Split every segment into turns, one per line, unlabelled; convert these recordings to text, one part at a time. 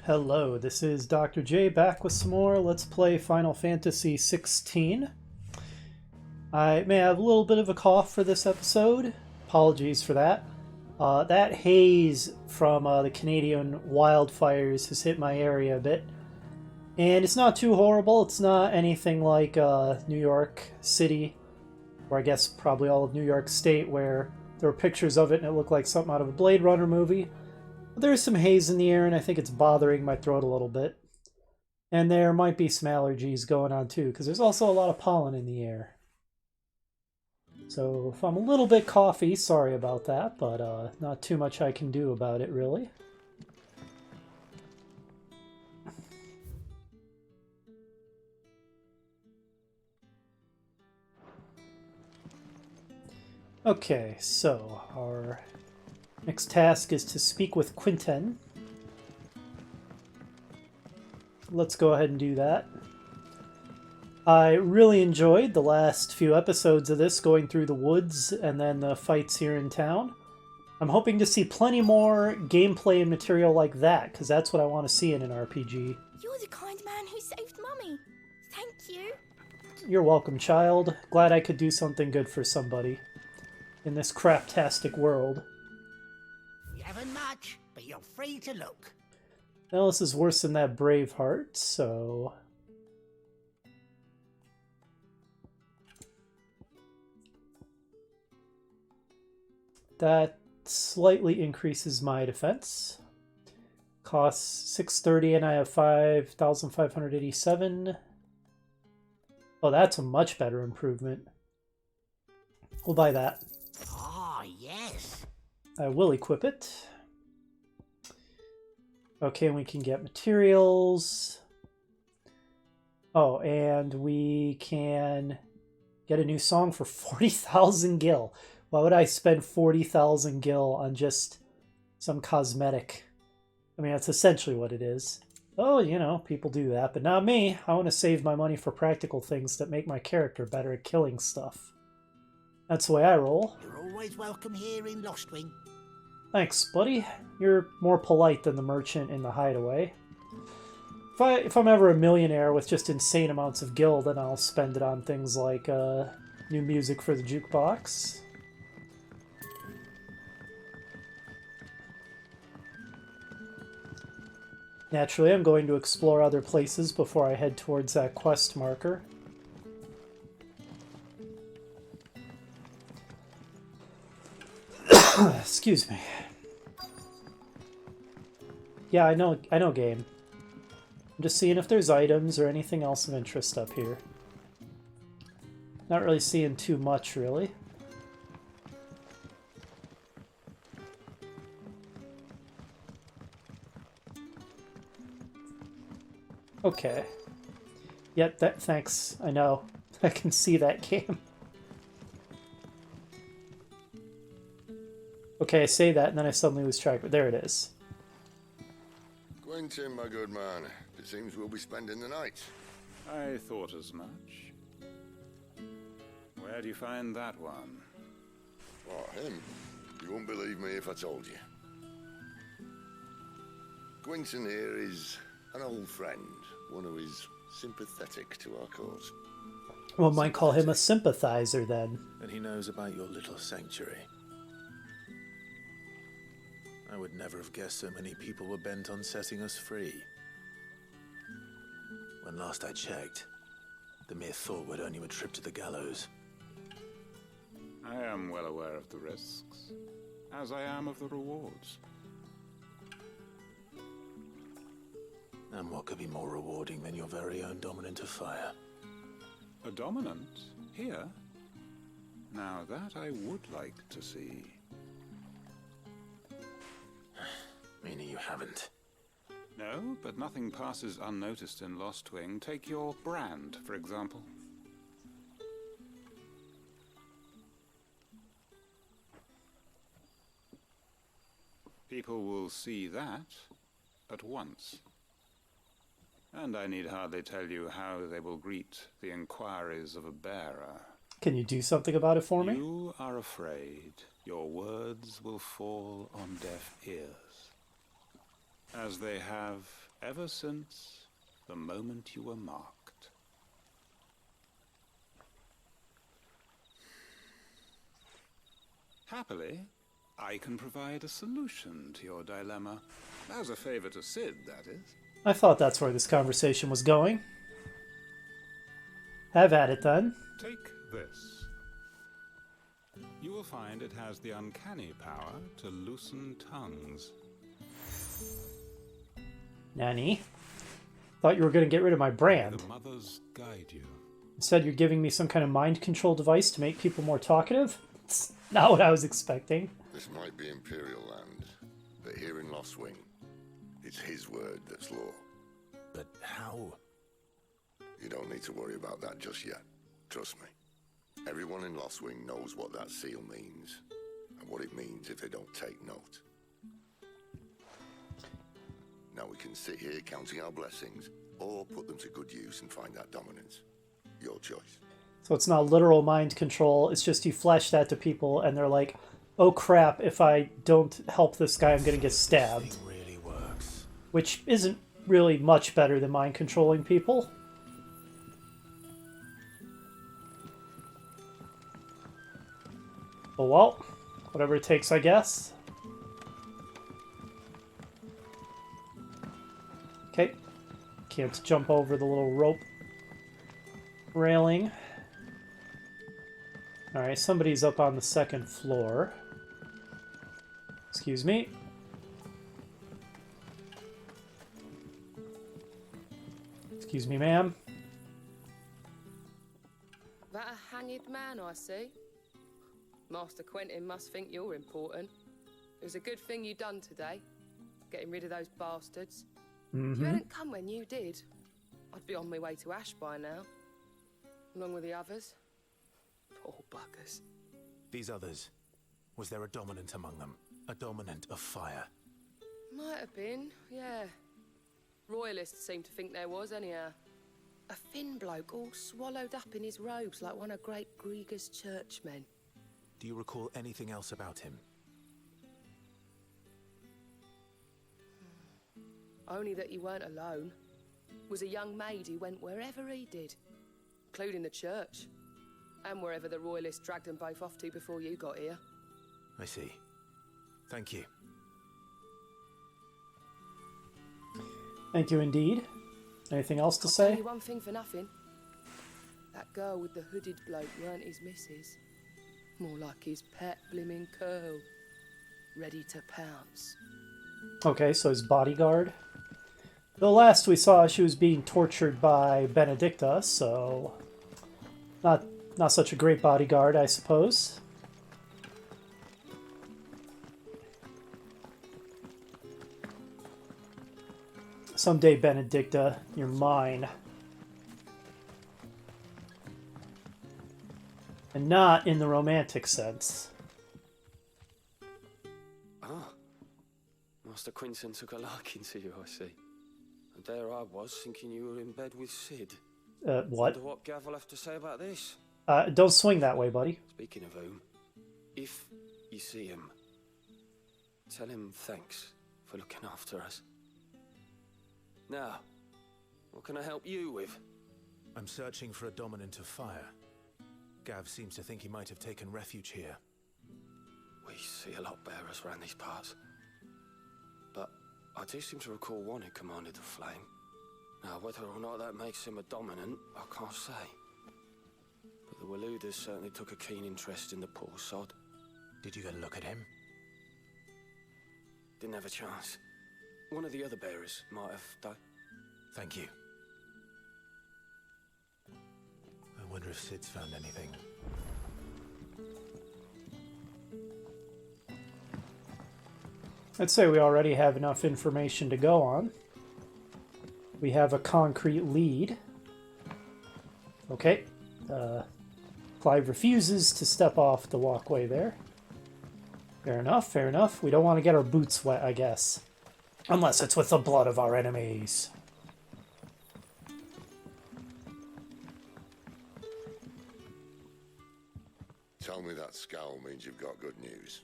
Hello, this is Dr. J back with some more Let's Play Final Fantasy XVI. I may have a little bit of a cough for this episode. Apologies for that. That haze from the Canadian wildfires has hit my area a bit. And it's not too horrible. It's not anything like New York City, or I guess probably all of New York State, where there were pictures of it and it looked like something out of a Blade Runner movie. There's some haze in the air, and I think it's bothering my throat a little bit. And there might be some allergies going on too, because there's also a lot of pollen in the air. So if I'm a little bit coughy, sorry about that, but not too much I can do about it, really. Okay, so our next task is to speak with Quinten. Let's go ahead and do that. I really enjoyed the last few episodes of this, going through the woods and then the fights here in town. I'm hoping to see plenty more gameplay and material like that, because that's what I want to see in an RPG.
You're the kind man who saved Mummy. Thank you.
You're welcome, child. Glad I could do something good for somebody in this craptastic world.
You haven't much, but you're free to look.
Now this is worse than that Braveheart, so... That slightly increases my defense. Costs 630 and I have 5,587. Oh, that's a much better improvement. We'll buy that.
Ah, yes.
I will equip it. Okay, we can get materials. Oh, and we can get a new song for 40,000 gil. Why would I spend 40,000 gil on just some cosmetic? I mean, that's essentially what it is. Oh, you know, people do that, but not me. I want to save my money for practical things that make my character better at killing stuff. That's the way I roll.
You're always welcome here in Lostwing.
Thanks, buddy. You're more polite than the merchant in the hideaway. If I'm ever a millionaire with just insane amounts of gil, then I'll spend it on things like new music for the jukebox. Naturally, I'm going to explore other places before I head towards that quest marker. Excuse me. Yeah, I know game. I'm just seeing if there's items or anything else of interest up here. Not really seeing too much, really. Okay. Yep, thanks. I know. I can see that game. Okay, I say that, and then I suddenly lose track. But there it is.
Quinten, my good man, it seems we'll be spending the night.
I thought as much. Where do you find that one?
Oh, him? You wouldn't believe me if I told you. Quinten here is an old friend, one who is sympathetic to our cause.
One might call him a sympathizer, then.
And he knows about your little sanctuary. I would never have guessed so many people were bent on setting us free. When last I checked, the mere thought would earn you a trip to the gallows.
I am well aware of the risks, as I am of the rewards.
And what could be more rewarding than your very own dominant of fire?
A dominant? Here? Now that I would like to see.
Meaning you haven't.
No, but nothing passes unnoticed in Lostwing. Take your brand, for example. People will see that at once. And I need hardly tell you how they will greet the inquiries of a bearer.
Can you do something about it for me?
You are afraid your words will fall on deaf ears, as they have ever since the moment you were marked. Happily, I can provide a solution to your dilemma. As a favor to Cid, that is.
I thought that's where this conversation was going. Have at it, then.
Take this. You will find it has the uncanny power to loosen tongues.
Nanny. Thought you were going to get rid of my brand.
The mothers guide you.
Instead, you're giving me some kind of mind control device to make people more talkative? It's not what I was expecting.
This might be Imperial land, but here in Lost Wing, it's his word that's law.
But how?
You don't need to worry about that just yet. Trust me. Everyone in Lost Wing knows what that seal means, and what it means if they don't take note. Now we can sit here counting our blessings, or put them to good use and find that dominance. Your choice.
So it's not literal mind control, it's just you flash that to people and they're like, oh crap, if I don't help this guy, I'm gonna get stabbed.
This thing really works.
Which isn't really much better than mind controlling people. Oh well, whatever it takes, I guess. Okay, can't jump over the little rope railing. Alright, somebody's up on the second floor. Excuse me. Excuse me, ma'am.
That a hanged man, I see. Master Quentin must think you're important. It was a good thing you done today, getting rid of those bastards. If you hadn't come when you did, I'd be on my way to Ash by now, along with the others. Poor buggers.
These others, was there a dominant among them? A dominant of fire?
Might have been, yeah. Royalists seem to think there was, anyhow. A thin bloke all swallowed up in his robes like one of Great Grieger's churchmen.
Do you recall anything else about him?
Only that he weren't alone. Was a young maid who went wherever he did, including the church, and wherever the Royalists dragged them both off to before you got here.
I see. Thank you.
Thank you indeed. Anything else to
I'll
say?
tell you one thing for nothing. That girl with the hooded bloke weren't his missus. More like his pet blimmin' curl. Ready to pounce.
Okay, so his bodyguard. The last we saw, she was being tortured by Benedicta, so not such a great bodyguard, I suppose. Someday, Benedicta, you're mine. And not in the romantic sense.
Ah, Master Quinton took a liking to you, I see. And there I was, thinking you were in bed with Cid.
What?
Wonder what Gav will have to say about this.
Don't swing that way, buddy.
Speaking of whom, if you see him, tell him thanks for looking after us. Now, what can I help you with?
I'm searching for a dominant of fire. Gav seems to think he might have taken refuge here.
We see a lot bearers around these parts. But I do seem to recall one who commanded the flame. Now, whether or not that makes him a dominant, I can't say. But the Waluders certainly took a keen interest in the poor sod.
Did you get a look at him?
Didn't have a chance. One of the other bearers might have, though.
Thank you. I wonder if Cid's found anything.
I'd say we already have enough information to go on. We have a concrete lead. Okay. Clive refuses to step off the walkway there. Fair enough, fair enough. We don't want to get our boots wet, I guess. Unless it's with the blood of our enemies.
Tell me that scowl means you've got good news.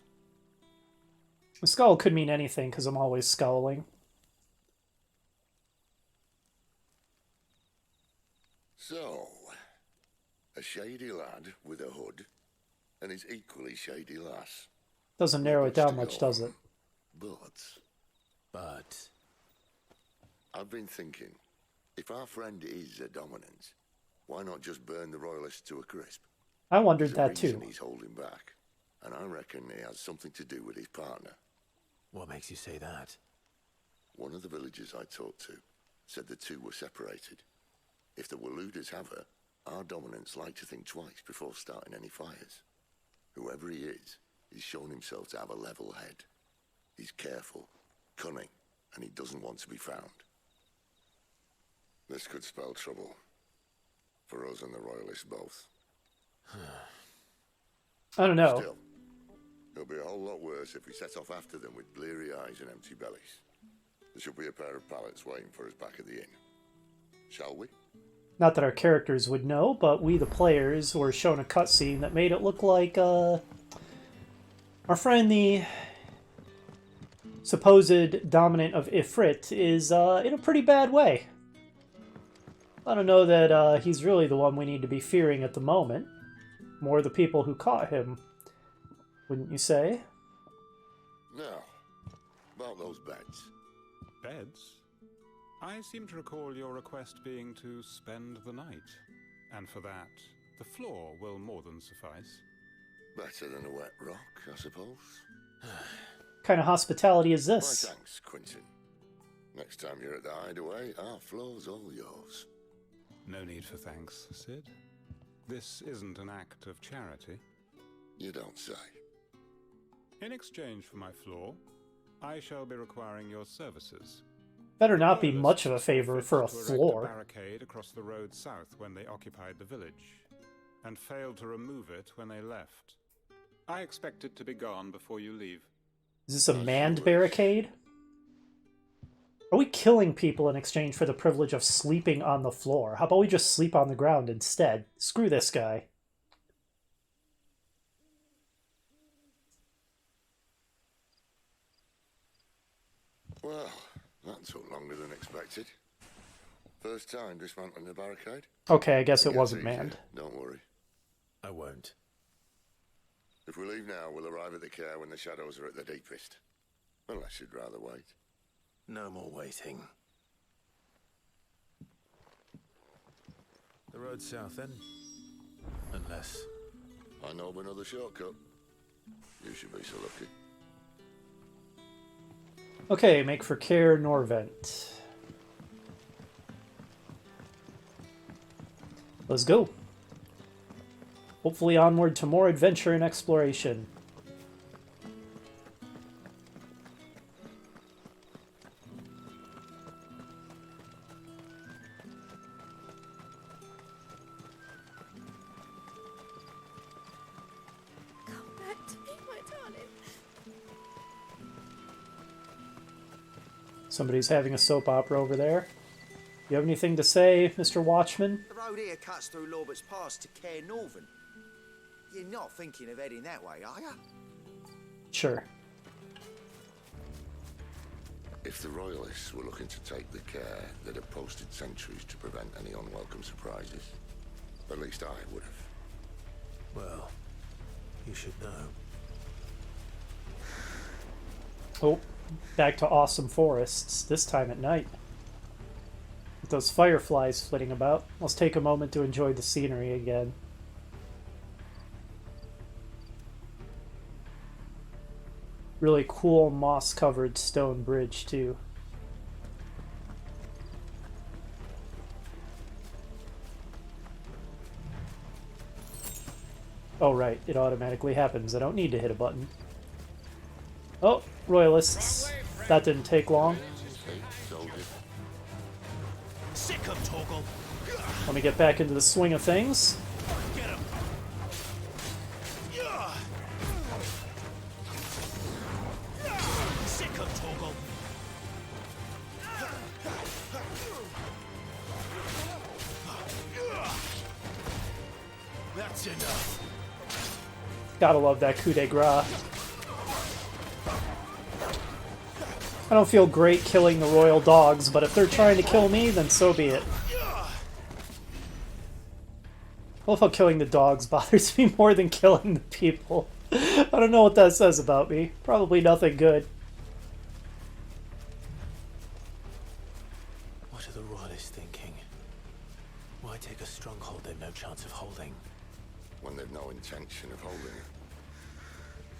A skull could mean anything, because I'm always scowling.
So, a shady lad with a hood, and his equally shady lass.
Doesn't narrow it down much, does it?
But I've been thinking, if our friend is a dominant, why not just burn the royalists to a crisp?
I wondered
There's a
that
reason
too.
He's holding back, and I reckon he has something to do with his partner.
What makes you say that?
One of the villagers I talked to said the two were separated. If the Waluders have her, our dominants like to think twice before starting any fires. Whoever he is, he's shown himself to have a level head. He's careful, cunning, and he doesn't want to be found. This could spell trouble. For us and the Royalists both.
I don't know.
Still, it'll be a whole lot worse if we set off after them with bleary eyes and empty bellies. There should be a pair of pallets waiting for us back at the inn. Shall we?
Not that our characters would know, but we, the players, were shown a cutscene that made it look like our friend, the supposed dominant of Ifrit, is in a pretty bad way. I don't know that he's really the one we need to be fearing at the moment. More the people who caught him, wouldn't you say?
Now, about those beds.
Beds? I seem to recall your request being to spend the night. And for that, the floor will more than suffice.
Better than a wet rock, I suppose.
What kind of hospitality is
My
this?
thanks, Quentin. Next time you're at the hideaway, our floor's all yours.
No need for thanks, Sid. This isn't an act of charity.
You don't say.
In exchange for my floor, I shall be requiring your services.
Better not be
Royalists
much of a favor
offered
for a
to erect
floor.
barricade across the road south when they occupied the village, and failed to remove it when they left. I expect it to be gone before you leave.
Is this a manned barricade? Are we killing people in exchange for the privilege of sleeping on the floor? How about we just sleep on the ground instead? Screw this guy.
Well, that took longer than expected. First time dismantling the barricade?
Okay, I guess it
Gets
wasn't
easier,
manned.
Don't worry.
I won't.
If we leave now, we'll arrive at the care when the shadows are at their deepest. Unless you'd rather wait.
No more waiting. The road south then? Unless...
I know of another shortcut. You should be so lucky.
Okay, make for Care Norvent. Let's go. Hopefully onward to more adventure and exploration.
Come back to me, my darling.
Somebody's having a soap opera over there. You have anything to say, Mr. Watchman?
The road here cuts through Lorbert's Pass to Care Northern. You're not thinking of heading that way, are you?
Sure.
If the Royalists were looking to take the care, they'd have posted sentries to prevent any unwelcome surprises. At least I would have.
Well, you should know.
Oh, back to awesome forests, this time at night. With those fireflies flitting about, let's take a moment to enjoy the scenery again. Really cool moss-covered stone bridge, too. Oh, right, it automatically happens. I don't need to hit a button. Oh, Royalists. That didn't take long.
Sick of Torgal!
Let me get back into the swing of things.
Get him! Sick of Torgal! That's enough.
Gotta love that coup de grace. I don't feel great killing the royal dogs, but if they're trying to kill me, then so be it. I love how killing the dogs bothers me more than killing the people. I don't know what that says about me. Probably nothing good.
What are the royalists thinking? Why take a stronghold they've no chance of holding?
When they've no intention of holding it.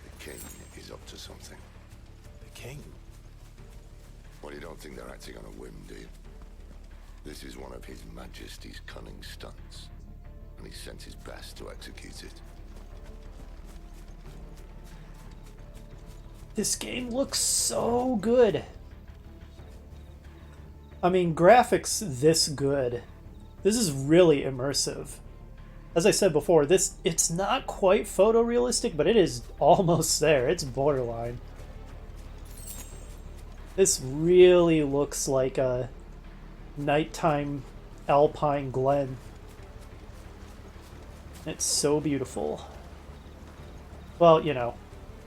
The king is up to something.
The king?
Well, you don't think they're acting on a whim, do you? This is one of His Majesty's cunning stunts, and he sent his best to execute it.
This game looks so good. I mean, graphics this good. This is really immersive. As I said before, it's not quite photorealistic, but it is almost there. It's borderline. This really looks like a nighttime alpine glen. It's so beautiful. Well, you know,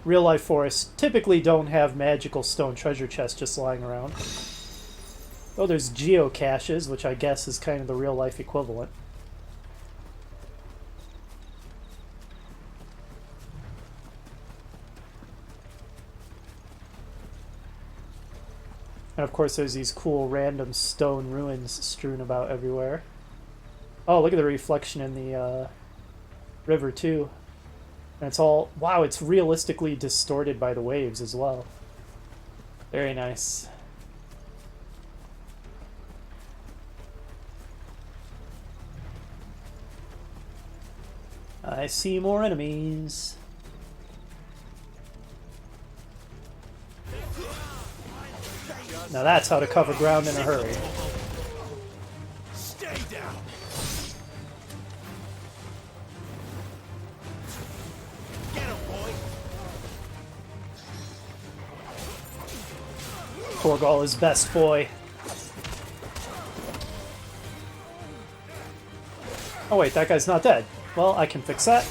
real-life forests typically don't have magical stone treasure chests just lying around. Oh, there's geocaches, which I guess is kind of the real-life equivalent. And of course there's these cool random stone ruins strewn about everywhere. Oh, look at the reflection in the river too. And it's all, wow, it's realistically distorted by the waves as well. Very nice. I see more enemies. Now that's how to cover ground in a hurry.
Stay down. Get him, boy.
Torgal is best boy. Oh wait, that guy's not dead. Well, I can fix that.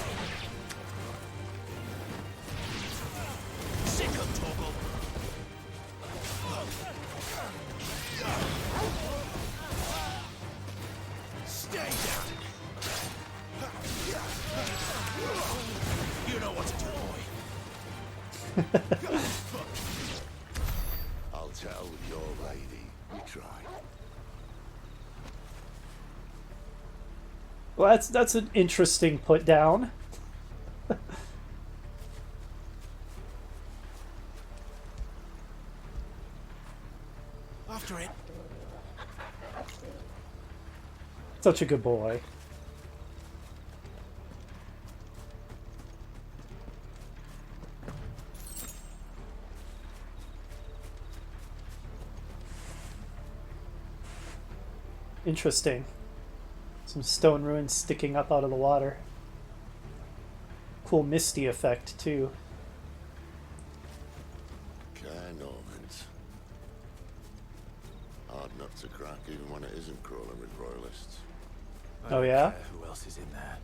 I'll tell your lady we tried.
Well, that's an interesting put down.
After it.
Such a good boy. Interesting. Some stone ruins sticking up out of the water. Cool misty effect, too.
Caernarvons. Hard nut to crack, even when it isn't crawling with royalists.
I
Oh,
don't
yeah?
care who else is in there?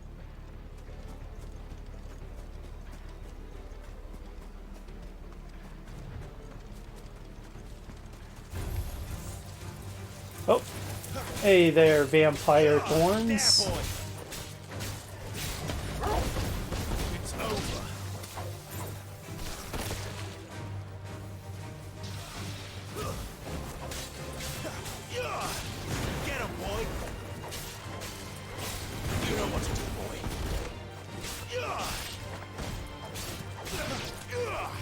Oh! Hey there, vampire thorns.
It's over. Get him, boy. You know what to do, boy.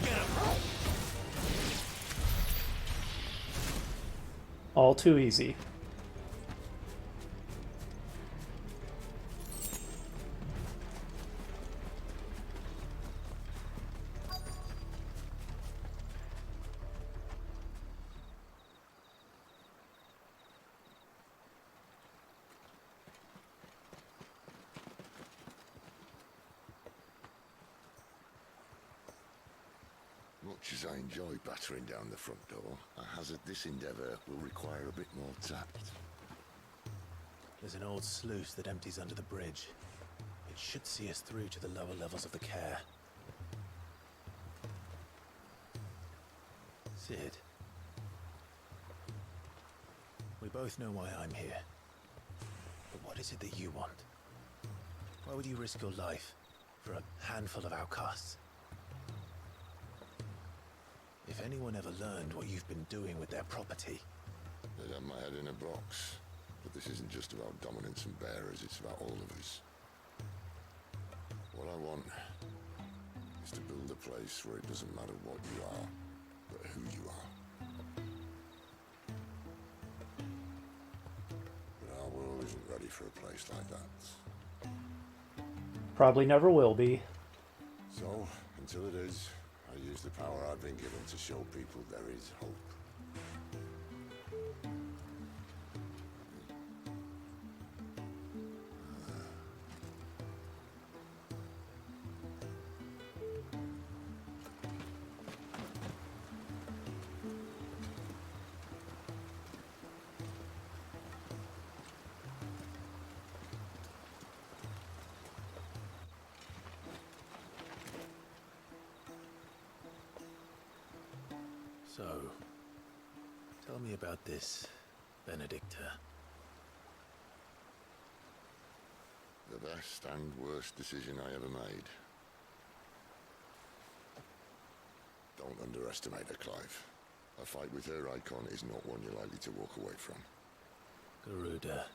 Get him.
All too easy.
Much as I enjoy battering down the front door, I hazard this endeavour will require a bit more tact.
There's an old sluice that empties under the bridge. It should see us through to the lower levels of the Care. Cid. We both know why I'm here. But what is it that you want? Why would you risk your life for a handful of outcasts? If anyone ever learned what you've been doing with their property...
They'd have my head in a box. But this isn't just about dominance and bearers, it's about all of us. What I want is to build a place where it doesn't matter what you are, but who you are. But our world isn't ready for a place like that.
Probably never will be.
So, until it is, I use the power I've been given to show people there is hope.
So, tell me about this, Benedicta.
The best and worst decision I ever made. Don't underestimate her, Clive. A fight with her icon is not one you're likely to walk away from.
Garuda.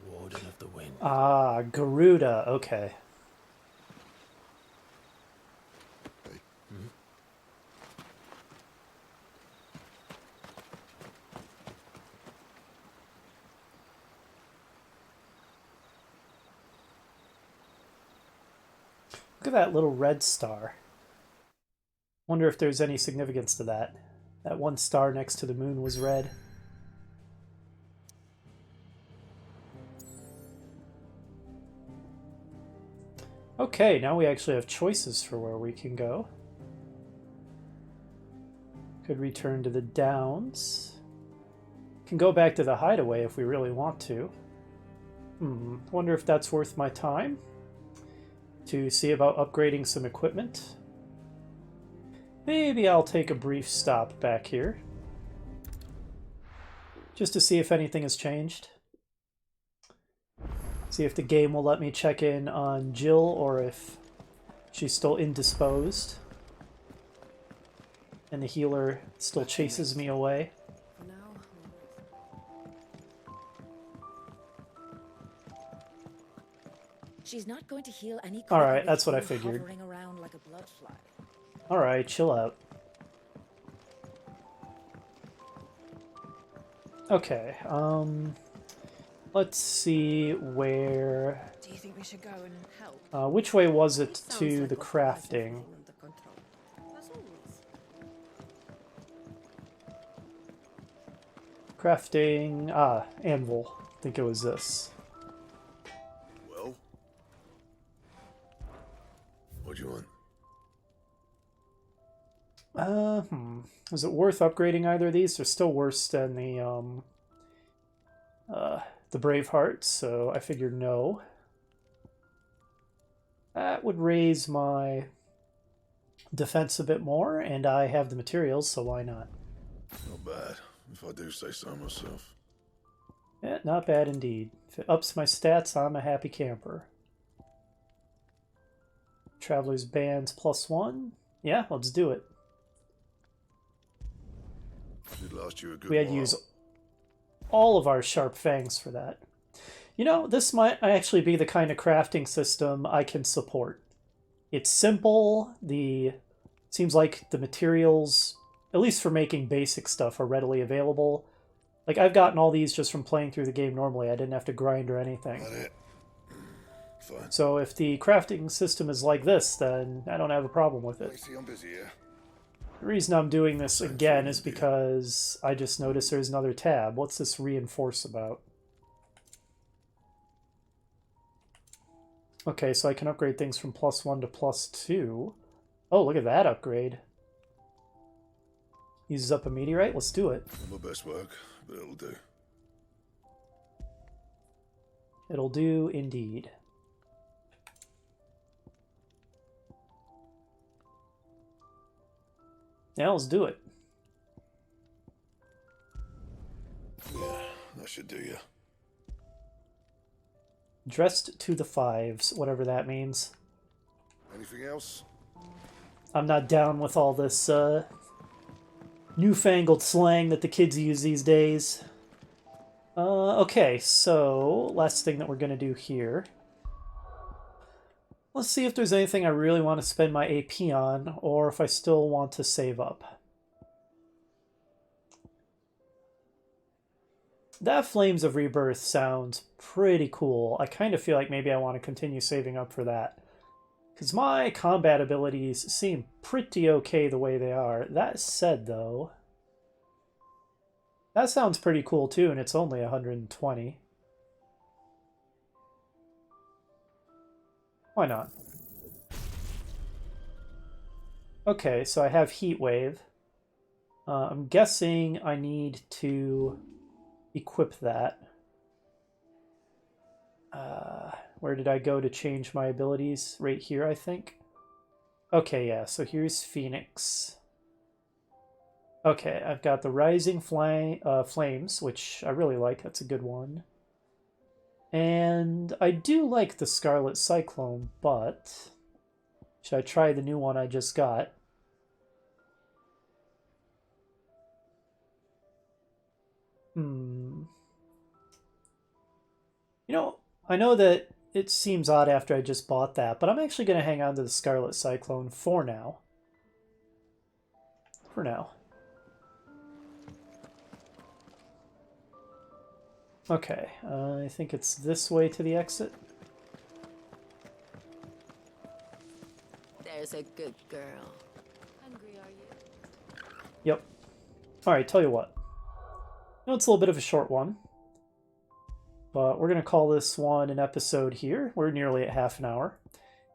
Warden of the Wind.
Ah, Garuda, okay.
Hey?
Look at that little red star. Wonder if there's any significance to that. That one star next to the moon was red. Okay, now we actually have choices for where we can go. Could return to the Downs. Can go back to the hideaway if we really want to. Wonder if that's worth my time to see about upgrading some equipment. Maybe I'll take a brief stop back here just to see if anything has changed. See if the game will let me check in on Jill or if she's still indisposed and the healer still chases me away.
For now,
she's not going to heal any.
All right, that's what I figured.
Hovering around like a blood fly.
All right, chill out. Okay, let's see where...
Do you think we should go and help?
which way was it
Sounds
to
like
the
we've got everything
crafting?
under control. As always.
Crafting... anvil. I think it was this.
Well? What do you want?
Is it worth upgrading either of these? They're still worse than the Braveheart, so I figured no. That would raise my defense a bit more, and I have the materials, so why not?
Not bad, if I do say so myself.
Yeah, not bad indeed. If it ups my stats, I'm a happy camper. Traveler's Bands +1. Yeah, let's do it.
Should last you a good
We had to use all of our sharp fangs for that. You know, this might actually be the kind of crafting system I can support. It's simple. Seems like the materials, at least for making basic stuff, are readily available. Like, I've gotten all these just from playing through the game normally. I didn't have to grind or anything.
Got it. Fine.
So if the crafting system is like this, then I don't have a problem with it.
I see I'm busy here.
The reason I'm doing this again is because I just noticed there's another tab. What's this reinforce about? Okay, so I can upgrade things from +1 to +2. Oh, look at that upgrade. Uses up a meteorite? Let's do it.
Not my best work, but it'll do.
It'll do indeed. Yeah, let's do it.
Yeah, that should do you.
Dressed to the fives, whatever that means.
Anything else?
I'm not down with all this newfangled slang that the kids use these days. Okay, so last thing that we're going to do here. Let's see if there's anything I really want to spend my AP on, or if I still want to save up. That Flames of Rebirth sounds pretty cool. I kind of feel like maybe I want to continue saving up for that. Because my combat abilities seem pretty okay the way they are. That said, though, that sounds pretty cool too, and it's only 120. Why not? Okay, so I have Heat Wave. I'm guessing I need to equip that. Where did I go to change my abilities? Right here, I think. Okay, yeah, so here's Phoenix. Okay, I've got the Rising Flames, which I really like. That's a good one. And I do like the Scarlet Cyclone, but should I try the new one I just got? You know, I know that it seems odd after I just bought that, but I'm actually going to hang on to the Scarlet Cyclone for now. For now. Okay, I think it's this way to the exit.
There's a good girl. Hungry, are you?
Yep. Alright, tell you what. I know it's a little bit of a short one, but we're going to call this one an episode here. We're nearly at half an hour.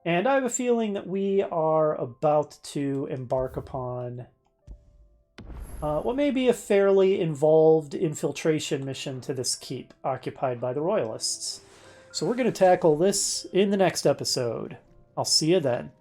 And I have a feeling that we are about to embark upon what may be a fairly involved infiltration mission to this keep occupied by the Royalists. So we're going to tackle this in the next episode. I'll see you then.